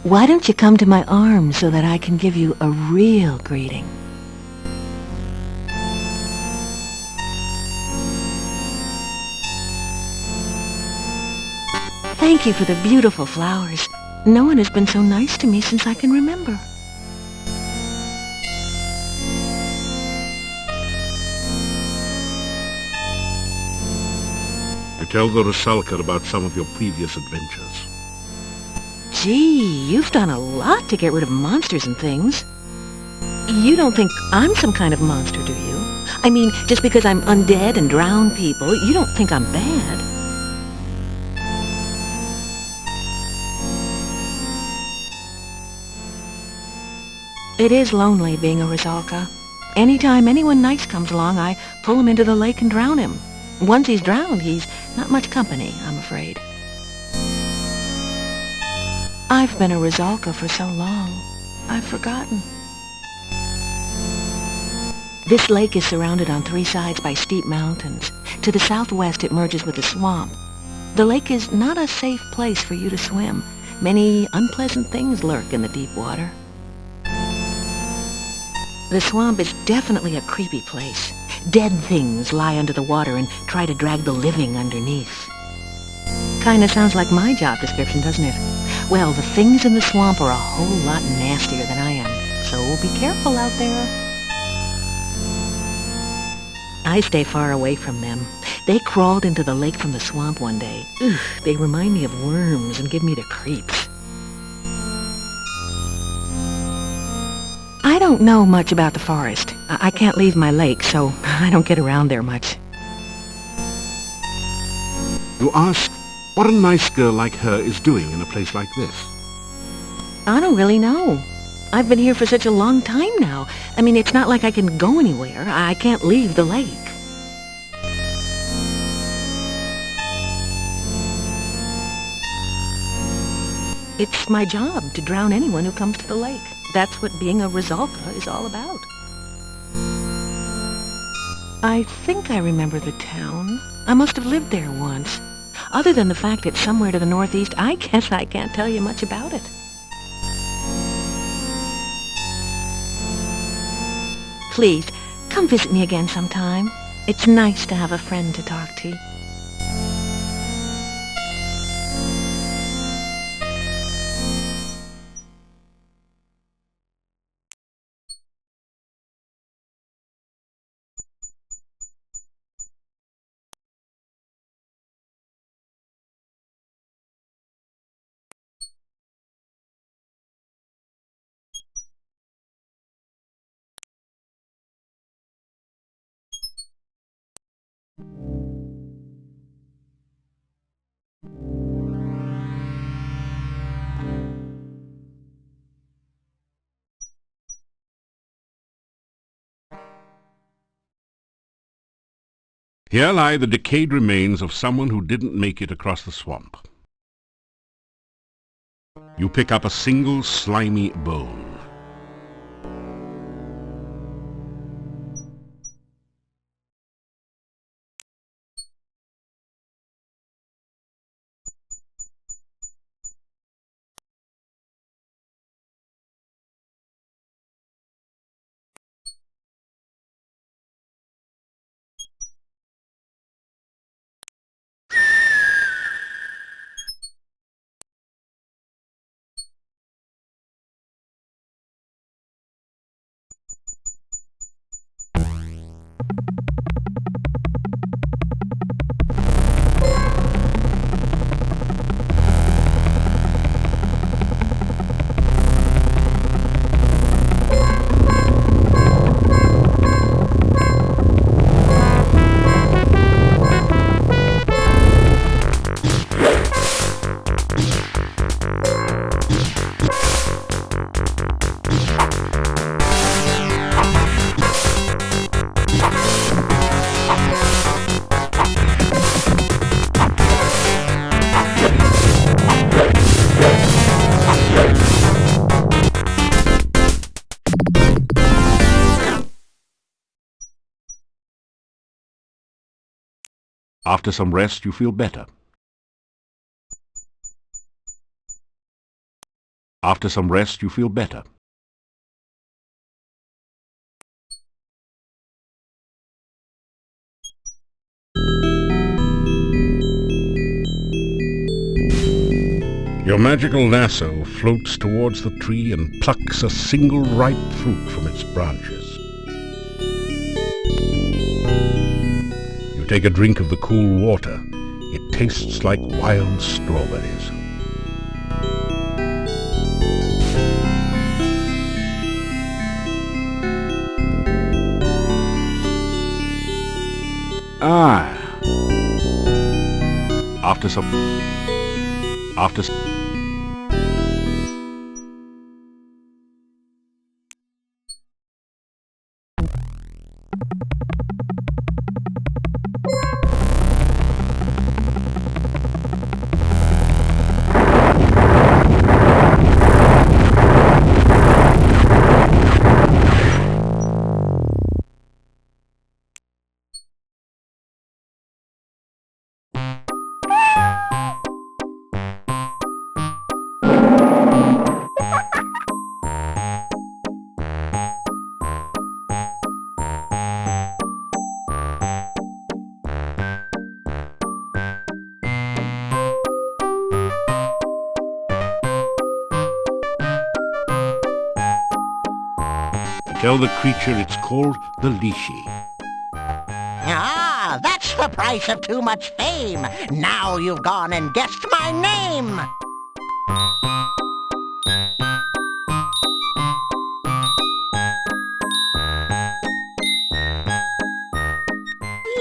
Why don't you come to my arms so that I can give you a real greeting? Thank you for the beautiful flowers. No one has been so nice to me since I can remember. You tell the Rusalka about some of your previous adventures. Gee, you've done a lot to get rid of monsters and things. You don't think I'm some kind of monster, do you? I mean, just because I'm undead and drown people, you don't think I'm bad. It is lonely being a Rusalka. Anytime anyone nice comes along, I pull him into the lake and drown him. Once he's drowned, he's not much company, I'm afraid. I've been a Rusalka for so long, I've forgotten. This lake is surrounded on three sides by steep mountains. To the southwest it merges with a swamp. The lake is not a safe place for you to swim. Many unpleasant things lurk in the deep water. The swamp is definitely a creepy place. Dead things lie under the water and try to drag the living underneath. Kinda sounds like my job description, doesn't it? Well, the things in the swamp are a whole lot nastier than I am, so be careful out there. I stay far away from them. They crawled into the lake from the swamp one day. Ugh, they remind me of worms and give me the creeps. I don't know much about the forest. I can't leave my lake, so I don't get around there much. You ask what a nice girl like her is doing in a place like this. I don't really know. I've been here for such a long time now. I mean, it's not like I can go anywhere. I can't leave the lake. It's my job to drown anyone who comes to the lake. That's what being a Rusalka is all about. I think I remember the town. I must have lived there once. Other than the fact it's somewhere to the northeast, I guess I can't tell you much about it. Please, come visit me again sometime. It's nice to have a friend to talk to. Here lie the decayed remains of someone who didn't make it across the swamp. You pick up a single slimy bone. After some rest, you feel better. After some rest, you feel better. Your magical lasso floats towards the tree and plucks a single ripe fruit from its branches. You take a drink of the cool water. It tastes like wild strawberries. Ah. After some... Tell the creature it's called the Lishi. Ah, that's the price of too much fame. Now you've gone and guessed my name.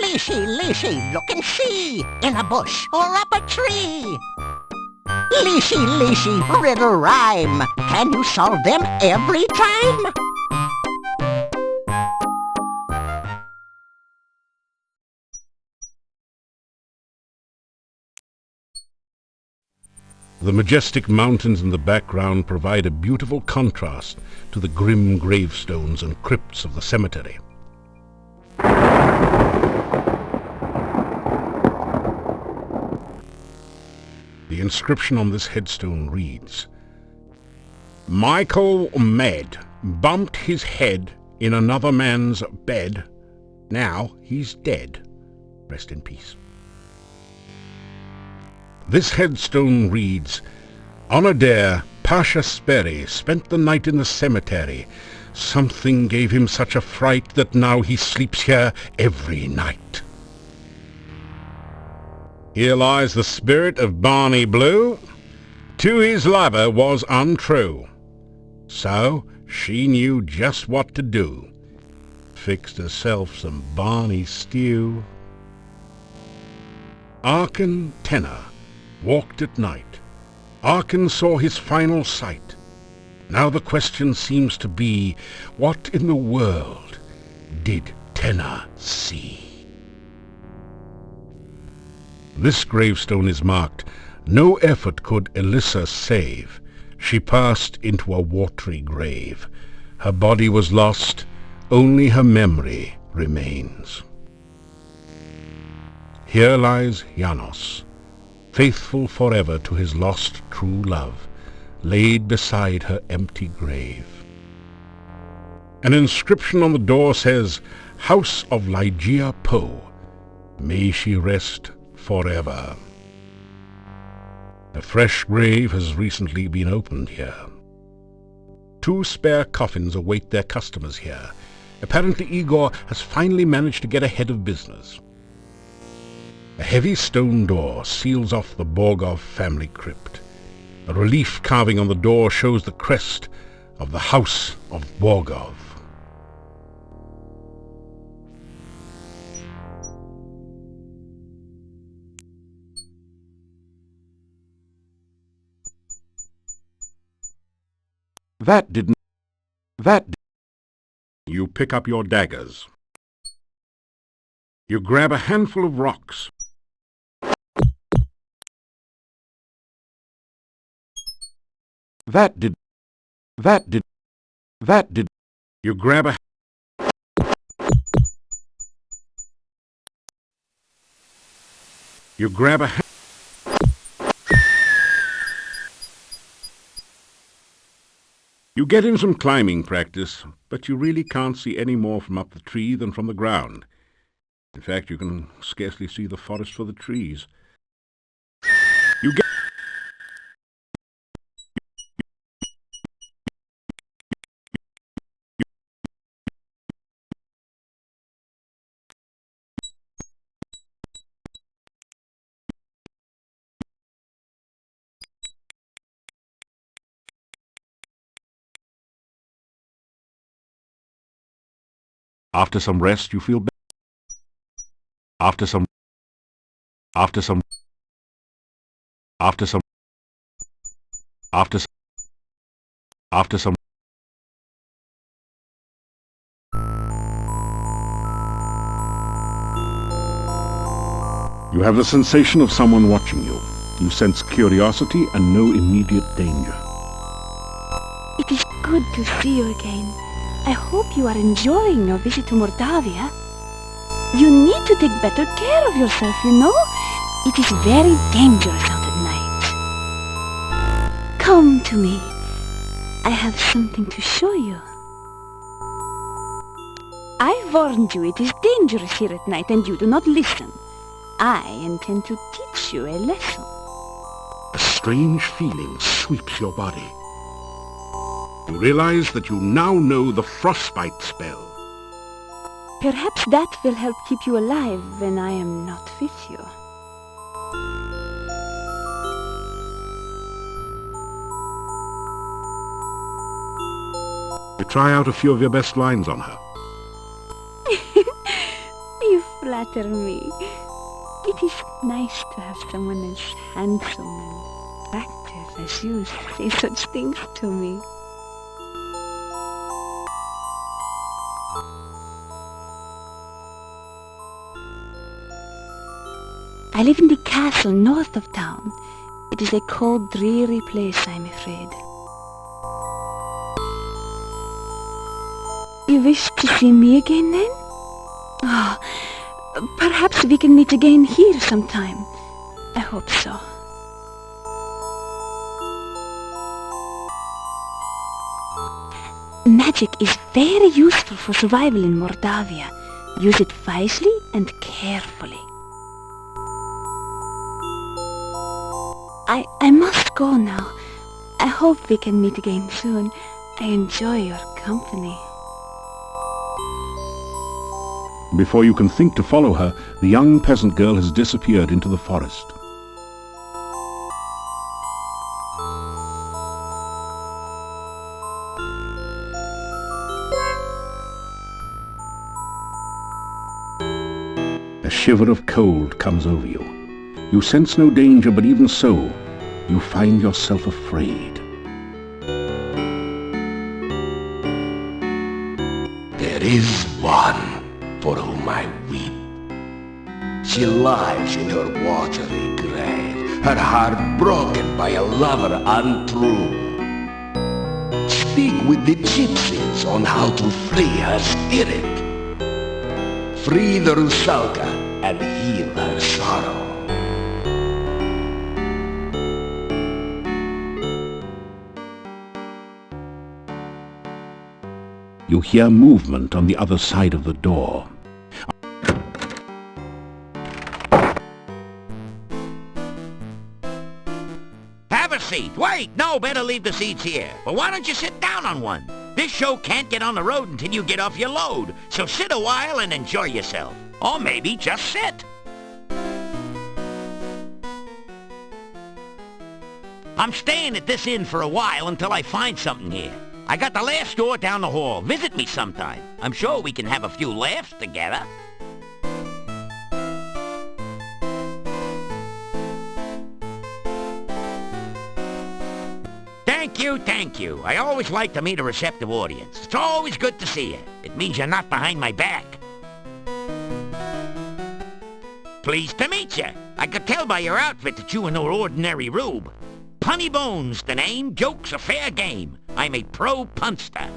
Lishi, Lishi, look and see, in a bush or up a tree. Lishi, Lishi, riddle rhyme. Can you solve them every time? The majestic mountains in the background provide a beautiful contrast to the grim gravestones and crypts of the cemetery. The inscription on this headstone reads, Michael Med bumped his head in another man's bed. Now he's dead. Rest in peace. This headstone reads, On a dare, Pasha Sperry spent the night in the cemetery. Something gave him such a fright that now he sleeps here every night. Here lies the spirit of Barney Blue. To his lover was untrue. So she knew just what to do. Fixed herself some Barney stew. Arkan Tenor walked at night. Arkan saw his final sight. Now the question seems to be, what in the world did Tenor see? This gravestone is marked, No effort could Elissa save. She passed into a watery grave. Her body was lost, only her memory remains. Here lies Janos, faithful forever to his lost true love, laid beside her empty grave. An inscription on the door says, House of Ligeia Poe. May she rest forever. A fresh grave has recently been opened here. 2 spare coffins await their customers here. Apparently Igor has finally managed to get ahead of business. A heavy stone door seals off the Borgov family crypt. A relief carving on the door shows the crest of the House of Borgov. You pick up your daggers. You grab a handful of rocks. You grab a... You grab a... You get in some climbing practice, but you really can't see any more from up the tree than from the ground. In fact, you can scarcely see the forest for the trees. You get... After some rest, you feel better. After some You have the sensation of someone watching you. You sense curiosity and no immediate danger. It is good to see you again. I hope you are enjoying your visit to Mordavia. You need to take better care of yourself, you know? It is very dangerous out at night. Come to me. I have something to show you. I warned you it is dangerous here at night and you do not listen. I intend to teach you a lesson. A strange feeling sweeps your body. You realize that you now know the frostbite spell. Perhaps that will help keep you alive when I am not with you. You try out a few of your best lines on her. You flatter me. It is nice to have someone as handsome and attractive as you say such things to me. I live in the castle north of town. It is a cold, dreary place, I'm afraid. You wish to see me again, then? Oh, perhaps we can meet again here sometime. I hope so. Magic is very useful for survival in Mordavia. Use it wisely and carefully. I must go now. I hope we can meet again soon. I enjoy your company. Before you can think to follow her, the young peasant girl has disappeared into the forest. A shiver of cold comes over you. You sense no danger, but even so, you find yourself afraid. There is one for whom I weep. She lies in her watery grave, her heart broken by a lover untrue. Speak with the gypsies on how to free her spirit. Free the Rusalka and heal her sorrow. You hear movement on the other side of the door. Have a seat. Wait, no, better leave the seats here. But why don't you sit down on one? This show can't get on the road until you get off your load. So sit a while and enjoy yourself. Or maybe just sit. I'm staying at this inn for a while until I find something here. I got the last store down the hall. Visit me sometime. I'm sure we can have a few laughs together. Thank you, thank you. I always like to meet a receptive audience. It's always good to see you. It means you're not behind my back. Pleased to meet you. I could tell by your outfit that you were no ordinary rube. Punny Bones, the name. Joke's a fair game. I'm a pro punster.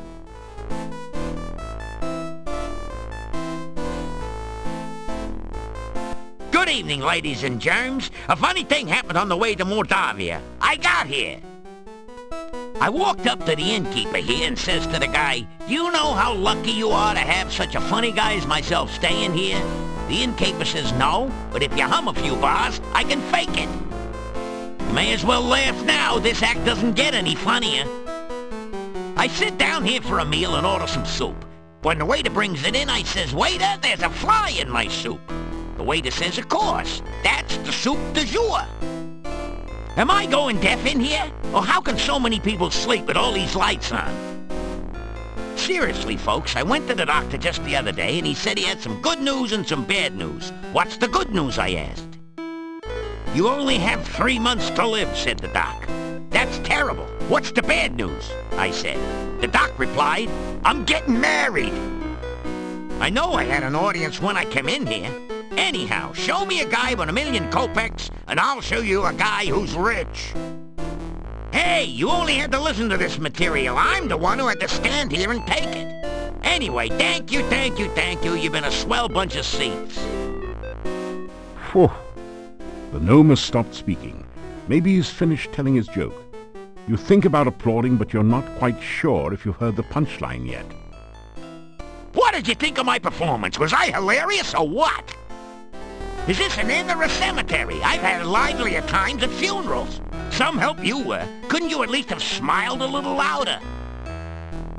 Good evening, ladies and germs. A funny thing happened on the way to Mordavia. I got here. I walked up to the innkeeper here and says to the guy, "Do you know how lucky you are to have such a funny guy as myself staying here?" The innkeeper says, "No, but if you hum a few bars, I can fake it." You may as well laugh now. This act doesn't get any funnier. I sit down here for a meal and order some soup. When the waiter brings it in, I says, "Waiter, there's a fly in my soup." The waiter says, "Of course, that's the soup du jour." Am I going deaf in here? Or how can so many people sleep with all these lights on? Seriously, folks, I went to the doctor just the other day and he said he had some good news and some bad news. What's the good news, I asked. "You only have 3 months to live," said the doc. "That's terrible. What's the bad news?" I said. The doc replied, "I'm getting married." I know I had an audience when I came in here. Anyhow, show me a guy with 1,000,000 kopecks, and I'll show you a guy who's rich. Hey, you only had to listen to this material. I'm the one who had to stand here and take it. Anyway, thank you, thank you, thank you. You've been a swell bunch of seats. Phew. The gnome has stopped speaking. Maybe he's finished telling his joke. You think about applauding, but you're not quite sure if you've heard the punchline yet. What did you think of my performance? Was I hilarious or what? Is this an inn or a cemetery? I've had livelier times at funerals. Some help you were. Couldn't you at least have smiled a little louder?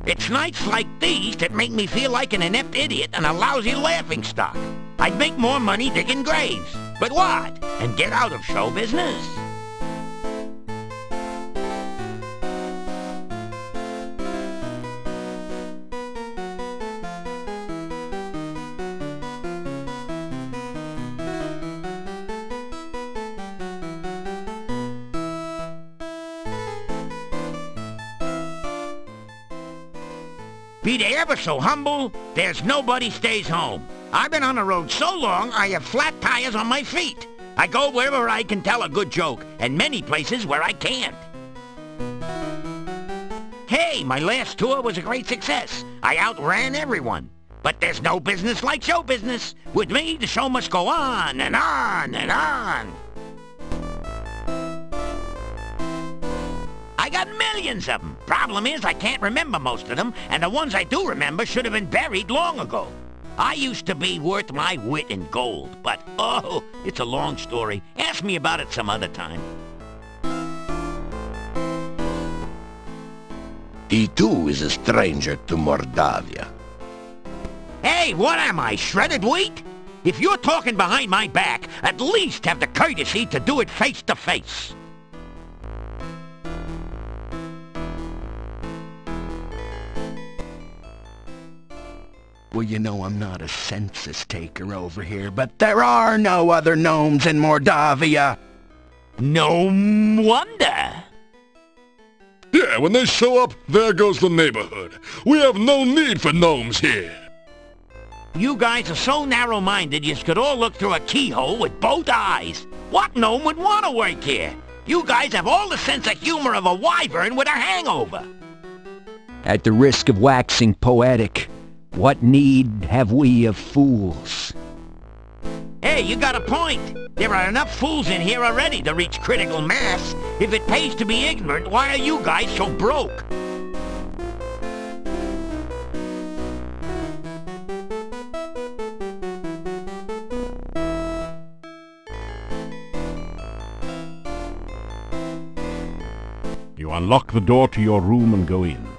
It's nights like these that make me feel like an inept idiot and a lousy laughingstock. I'd make more money digging graves. But what? And get out of show business? Be they ever so humble, there's nobody stays home. I've been on the road so long, I have flat tires on my feet. I go wherever I can tell a good joke, and many places where I can't. Hey, my last tour was a great success. I outran everyone. But there's no business like show business. With me, the show must go on and on and on. I got millions of them. Problem is, I can't remember most of them, and the ones I do remember should have been buried long ago. I used to be worth my wit in gold, but, oh, it's a long story. Ask me about it some other time. He too is a stranger to Mordavia. Hey, what am I, shredded wheat? If you're talking behind my back, at least have the courtesy to do it face to face. Well, you know I'm not a census taker over here, but there are no other gnomes in Mordavia. No wonder. Yeah, when they show up, there goes the neighborhood. We have no need for gnomes here. You guys are so narrow-minded you could all look through a keyhole with both eyes. What gnome would want to work here? You guys have all the sense of humor of a wyvern with a hangover. At the risk of waxing poetic, what need have we of fools? Hey, you got a point. There are enough fools in here already to reach critical mass. If it pays to be ignorant, why are you guys so broke? You unlock the door to your room and go in.